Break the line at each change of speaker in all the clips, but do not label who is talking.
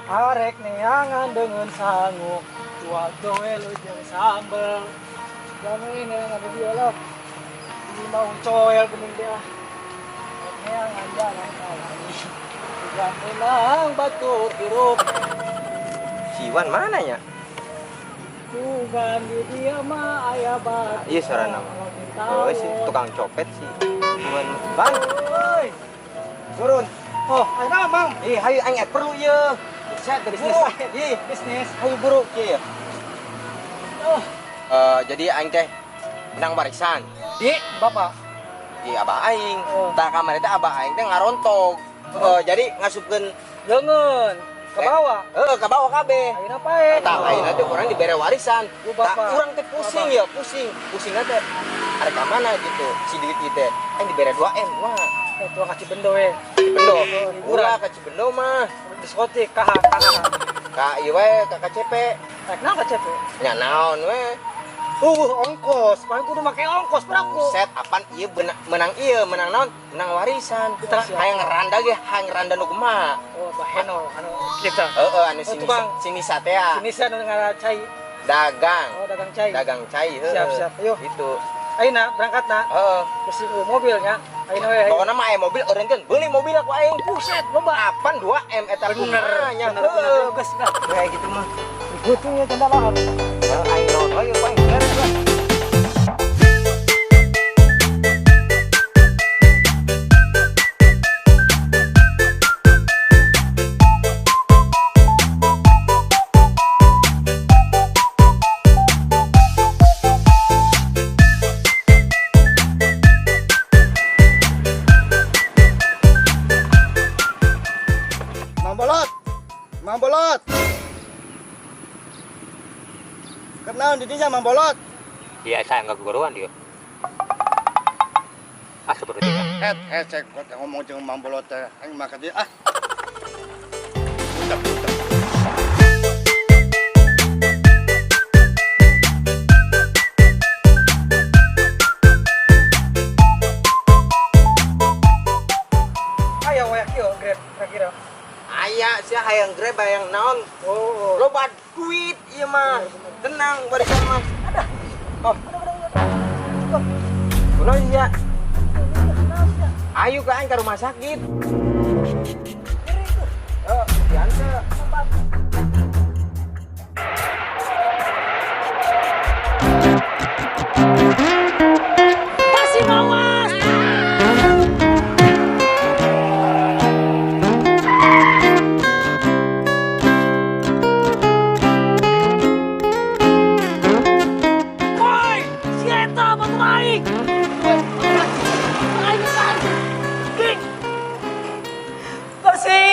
Arek neangan dengan sangu, jual doel jeung sambel. Kamu ini yang ada dialog. Ini mau coel bening dia. Neangan jalan kawan. Juga menang batur hirup.
Si Iwan mana ya?
Tugan di dia mah aya batu.
Iya sarana. Oh si tukang copet sih. Iwan Bang.
Oi.
Turun.
Oh, ayo Mang.
Hayu aing perlu ieu. Set bisnis.
Bisnis.
Hayu buru kieu.
Oh,
Jadi aing teh menang warisan.
di Bapak.
Di abah aing.
Oh.
Tah kamari teh abah aing teh ngarontog. Jadi ngasupkeun
Leungeun ke bawah.
ke bawah kabeh.
Ayeuna pae.
Tah ayeuna teh urang dibere warisan.
Oh,
Tah
Bapak.
urang teh pusing ya, pusing. Pusingna teh arek ka mana gitu. Si duit ieu teh aing dibere 2M. Wah,
Tua kaci bendo we.
Cibendo.
Hiburan.
Ulah ka Cibendo mah.
Diskotik kaha.
Ka ieu we ka KCP.
Rek naon ka CP?
Nya naon we.
Ongkos. Paling kudu make ongkos beraku.
Set apaan ieu menang ieu, menang naon? Menang warisan.
Kita
Hayang ngeranda ge, hayang ngeranda nu kumaha.
Oh, baheno anu kita.
Heeh, anu
tukang.
sini satea.
Sini sana ngara cai.
Dagang.
Oh, dagang cai.
Dagang cai heuh.
Siap. Ayo.
Itu.
Ayeuna berangkatna.
Heeh.
Besi mobilnya. Ayeuna we.
Pokona mah aya mobil eureunkeun, beuli mobil aku aing.
Buset, loba.
Apaan 2M eta
Bener.
nya.
Bener. Geus dah.
Kayak gitu mah.
Butuhnya cendalaan.
Aing naon we paling beres lah.
Mang Bolot. Kenaon di dinya Mang Bolot?
Iya, saya nggak keguruan dia. Asup berarti kan?
Cek ngomong jeung Mang Bolot teh. Aing mah ka dieu ah.
Ayo we kieu grab kira-kira.
Aya sia hayang Grab hayang naon.
Oh.
Loba duit ieu mah. Tenang warisan mah. Ada. Oh. Kunaon ya? Ayo ka aing ka rumah sakit. Diantar.
Kasih mawas. Woi, si eta batur aing. Aing kan. King. Kasih.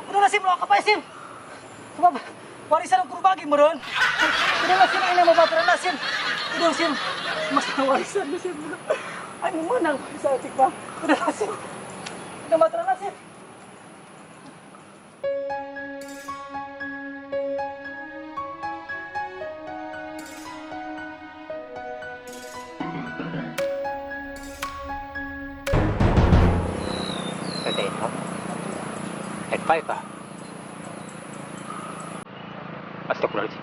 Udah nasim lo apa sim? Coba warisan aku bagi meren. Udah nasim ini mau baturan nasim. Udah sim. Masalah warisan nasim. Aku menang bisa cik bang. Udah nasim. Udah baturan nasim.
Tetap. Head 5 kah? Astagfirullahaladzim.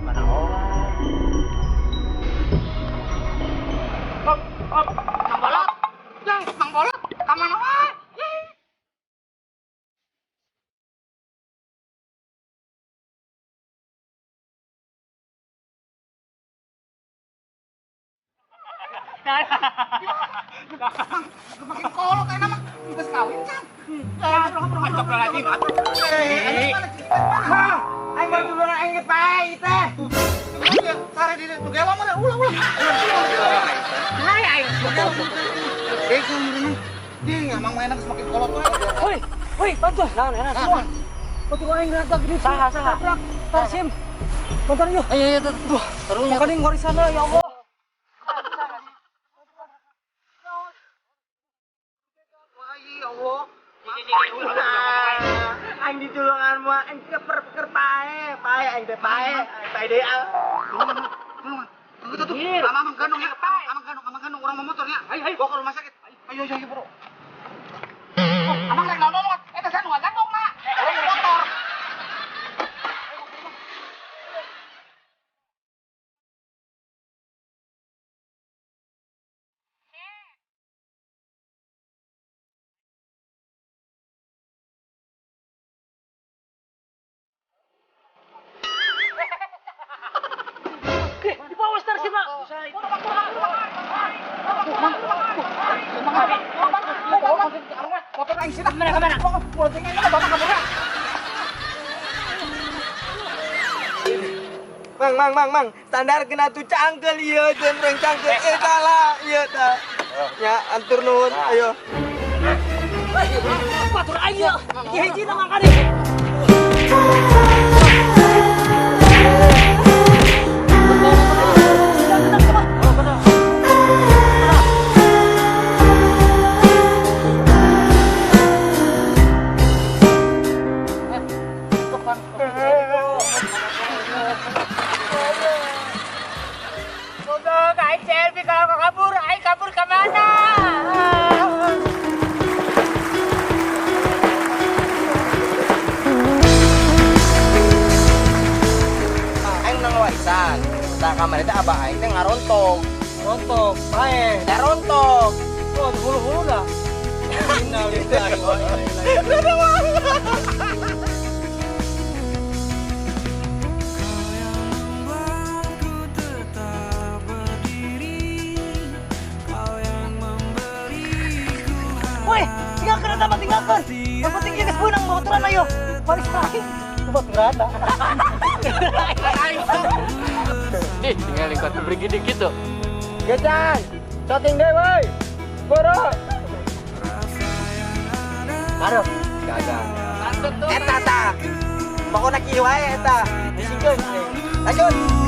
Mana orang?
Mang Bolot, Mang Bolot, kamana wae?
Makin kolot kayak nama. Kita kawin kan.
Astagfirullahaladzim.
Aing baru dulu aing gepai teh.
Sare di tugewa mah ulah.
Hai aing.
Ding, emang mainan semakin kolot we.
Woi, bantu. Nah. Semua. Bantu aing ngeratak di.
Saha.
Tarsim. Bantu yuk.
Ayo tuh. Terus
Makanin warisan ya Allah.
aing ditulungan mah aing keper pae aing teh pae deh al.
Tuh. Amang gandong ya. Amang gandong orang mau motornya. Ayo, bawa ke rumah sakit. Ayo, bro. Amang rek nolot. Eta san gandong na. Orang motor.
Di bawah Tarsim, Pak.
Motor aing sih dah.
Kemana?
Poltingnya bapak kabur.
Mang, standar kena tu cangkel ieu jeung reng cangkel salah ieu tah. Ya, antur nuhun, ayo.
Batur aing. Hiji na mangkani.
Nah, kamar itu abah aing teh ngarontok.
Rontok, pae.
Teh rontok.
Oh, hulu-hulu dah. Innalillahi wa inna ilaihi. Woi, tinggalkan. Yang penting kita sebenang motoran ayo. Balik lagi. Coba berada.
Tinggal ikut beri dikit tuh.
Gejan, shooting deh woi. Boro. Aduh, gagal. Eta ta. Pokoknya kieu wae eta. Disingkeun. Lanjut.